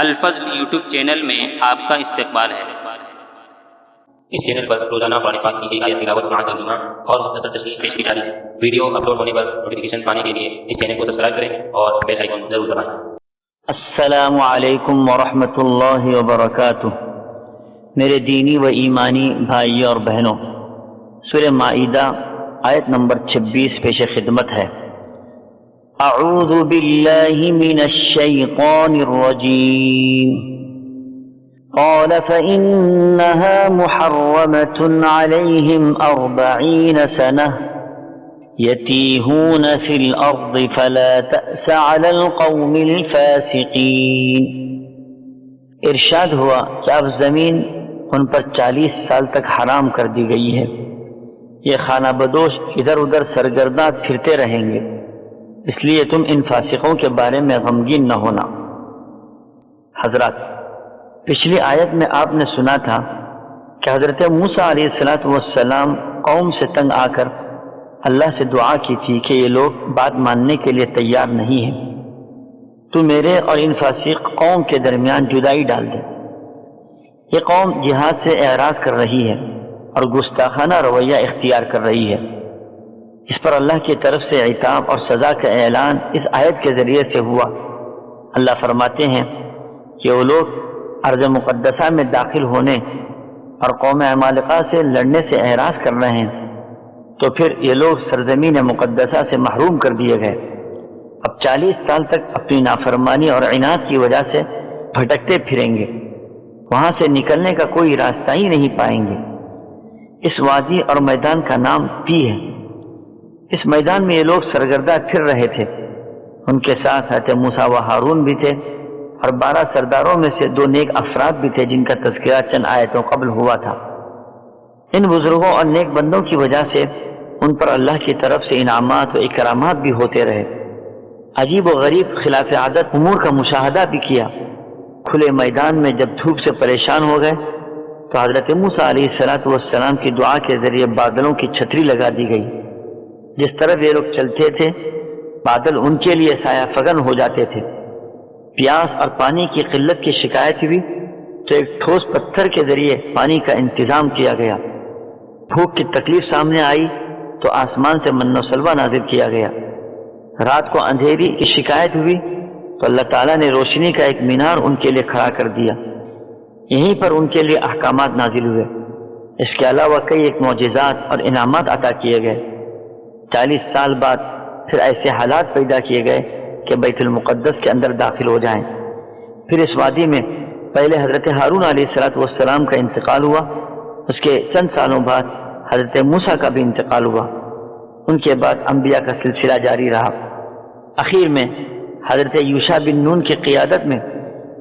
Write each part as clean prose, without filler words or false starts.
الفضل YouTube channel میں آپ کا استقبال ہے۔ اس چینل پر روزانہ قرآن پاک کی ایک آیت تلاوت مع ترجمہ اور مختصر تشریح پیش کی جاتی ہے۔ ویڈیو اپلوڈ ہونے پر نوٹیفیکیشن پانے کے لیے اس چینل کو سبسکرائب کریں اور بیل آئیکن ضرور دبائیں۔ السلام علیکم ورحمۃ اللہ وبرکاتہ۔ میرے دینی و ایمانی بھائیوں اور بہنوں، سورہ مائدہ آیت نمبر 26 پیش خدمت ہے۔ اعوذ باللہ من الشیطان الرجیم۔ قال فإنها محرمة عليهم 40 سنة يتيهون في الأرض فلا تأس على القوم الفاسقين۔ ارشاد ہوا کہ اب زمین ان پر 40 سال تک حرام کر دی گئی ہے، یہ خانہ بدوش ادھر ادھر سرگرداں پھرتے رہیں گے، اس لیے تم ان فاسقوں کے بارے میں غمگین نہ ہونا۔ حضرات، پچھلی آیت میں آپ نے سنا تھا کہ حضرت موسیٰ علیہ السلام قوم سے تنگ آ کر اللہ سے دعا کی تھی کہ یہ لوگ بات ماننے کے لیے تیار نہیں ہیں، تو میرے اور ان فاسق قوم کے درمیان جدائی ڈال دے۔ یہ قوم جہاد سے اعراض کر رہی ہے اور گستاخانہ رویہ اختیار کر رہی ہے۔ اس پر اللہ کی طرف سے عتاب اور سزا کا اعلان اس آیت کے ذریعے سے ہوا۔ اللہ فرماتے ہیں کہ وہ لوگ ارض مقدسہ میں داخل ہونے اور قوم عمالقہ سے لڑنے سے اعراض کر رہے ہیں، تو پھر یہ لوگ سرزمین مقدسہ سے محروم کر دیے گئے۔ اب 40 سال تک اپنی نافرمانی اور عناد کی وجہ سے بھٹکتے پھریں گے، وہاں سے نکلنے کا کوئی راستہ ہی نہیں پائیں گے۔ اس وادی اور میدان کا نام پی ہے۔ اس میدان میں یہ لوگ سرگردہ پھر رہے تھے۔ ان کے ساتھ حضرت موسیٰ و ہارون بھی تھے اور 12 سرداروں میں سے 2 نیک افراد بھی تھے جن کا تذکرہ چند آیتوں قبل ہوا تھا۔ ان بزرگوں اور نیک بندوں کی وجہ سے ان پر اللہ کی طرف سے انعامات و اکرامات بھی ہوتے رہے۔ عجیب و غریب خلاف عادت امور کا مشاہدہ بھی کیا۔ کھلے میدان میں جب دھوپ سے پریشان ہو گئے تو حضرت موسیٰ علیہ السلام کی دعا کے ذریعے بادلوں کی چھتری لگا دی گئی۔ جس طرف یہ لوگ چلتے تھے بادل ان کے لیے سایہ فگن ہو جاتے تھے۔ پیاس اور پانی کی قلت کی شکایت ہوئی تو ایک ٹھوس پتھر کے ذریعے پانی کا انتظام کیا گیا۔ بھوک کی تکلیف سامنے آئی تو آسمان سے من و سلوہ نازل کیا گیا۔ رات کو اندھیری کی شکایت ہوئی تو اللہ تعالیٰ نے روشنی کا ایک مینار ان کے لیے کھڑا کر دیا۔ یہیں پر ان کے لیے احکامات نازل ہوئے۔ اس کے علاوہ کئی ایک معجزات اور انعامات عطا کیے گئے۔ 40 سال بعد پھر ایسے حالات پیدا کیے گئے کہ بیت المقدس کے اندر داخل ہو جائیں۔ پھر اس وادی میں پہلے حضرت ہارون علیہ السلام کا انتقال ہوا، اس کے چند سالوں بعد حضرت موسیٰ کا بھی انتقال ہوا۔ ان کے بعد انبیاء کا سلسلہ جاری رہا۔ اخیر میں حضرت یوشع بن نون کی قیادت میں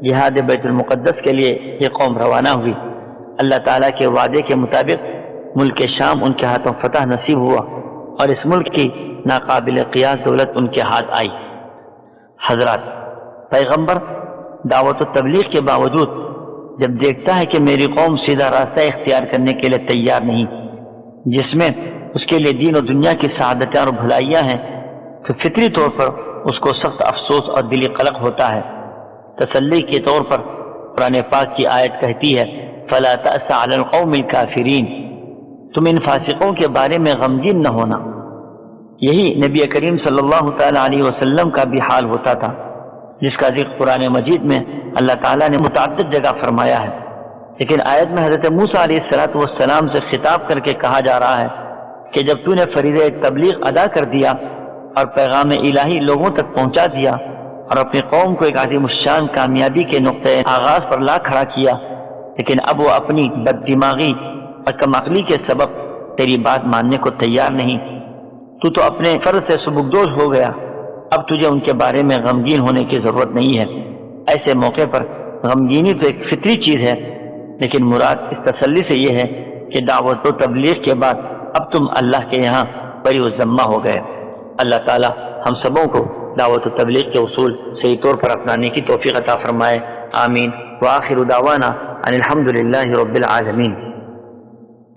جہاد بیت المقدس کے لیے یہ قوم روانہ ہوئی۔ اللہ تعالیٰ کے وعدے کے مطابق ملک شام ان کے ہاتھوں فتح نصیب ہوا اور اس ملک کی ناقابل قیاس دولت ان کے ہاتھ آئی۔ حضرات، پیغمبر دعوت و تبلیغ کے باوجود جب دیکھتا ہے کہ میری قوم سیدھا راستہ اختیار کرنے کے لیے تیار نہیں، جس میں اس کے لیے دین و دنیا کی سعادتیں اور بھلائیاں ہیں، تو فطری طور پر اس کو سخت افسوس اور دلی قلق ہوتا ہے۔ تسلی کے طور پر قرآن پاک کی آیت کہتی ہے فَلَا تَأْسَ عَلَى الْقَوْمِ الْكَافِرِينَ، تم ان فاسقوں کے بارے میں غمگین نہ ہونا۔ یہی نبی کریم صلی اللہ تعالی علیہ وسلم کا بھی حال ہوتا تھا، جس کا ذکر قرآن مجید میں اللہ تعالیٰ نے متعدد جگہ فرمایا ہے۔ لیکن آیت میں حضرت موسیٰ علیہ السلام سے خطاب کر کے کہا جا رہا ہے کہ جب تو نے فریضہ تبلیغ ادا کر دیا اور پیغام الہی لوگوں تک پہنچا دیا اور اپنی قوم کو ایک عظیم الشان کامیابی کے نقطۂ آغاز پر لا کھڑا کیا، لیکن اب وہ اپنی بد دماغی اور کم عقلی کے سبب تیری بات ماننے کو تیار نہیں، تو اپنے فرض سے سبکدوش ہو گیا۔ اب تجھے ان کے بارے میں غمگین ہونے کی ضرورت نہیں ہے۔ ایسے موقع پر غمگینی تو ایک فطری چیز ہے، لیکن مراد اس تسلی سے یہ ہے کہ دعوت و تبلیغ کے بعد اب تم اللہ کے یہاں بری و ذمہ ہو گئے۔ اللہ تعالی ہم سبوں کو دعوت و تبلیغ کے اصول صحیح طور پر اپنانے کی توفیق عطا فرمائے۔ آمین۔ وآخر دعوانا ان الحمد للہ رب العالمین۔